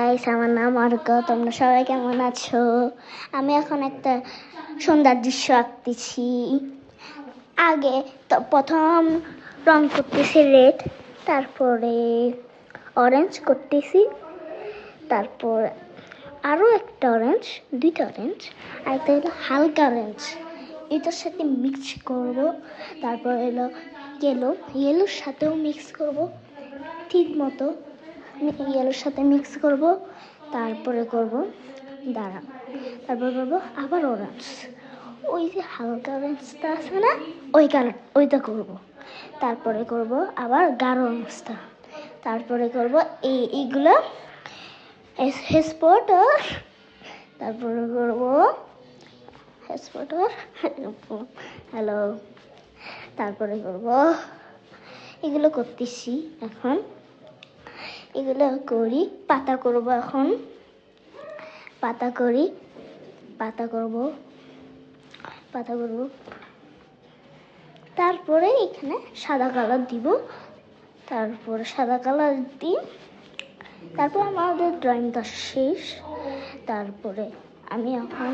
Guys, আমার নাম অর্ক। তোমরা সবাই কেমন আছো? আমি এখন একটা সুন্দর দৃশ্য আঁকতেছি। আগে তো প্রথম রং করতেছি রেড, তারপরে অরেঞ্জ করতেছি, তারপর আরও একটা অরেঞ্জ, দুইটা অরেঞ্জ, আর একটা হলো হালকা অরেঞ্জ। এটার সাথে মিক্স করব। তারপর হলো ইয়েলোর সাথেও মিক্স করব ঠিক মতো। ইয়েলোর সাথে মিক্স করব, তারপরে করব তারপর করব আবার অরেঞ্জ। ওই যে হালকা অরেঞ্জটা আছে না, ওইটা করব। তারপরে করব আবার গাঢ় অরেঞ্জটা। তারপরে করব এইগুলো স্পটার। তারপরে করব স্পটার, হ্যালো। তারপরে করব এগুলো করতেছি এখন। এগুলো করি, পাতা করব এখন। পাতা করব। তারপরে এখানে সাদা কালার দিব। তারপরে সাদা কালার দিই। তারপর আমাদের ড্রয়িংটা শেষ। তারপরে আমি এখন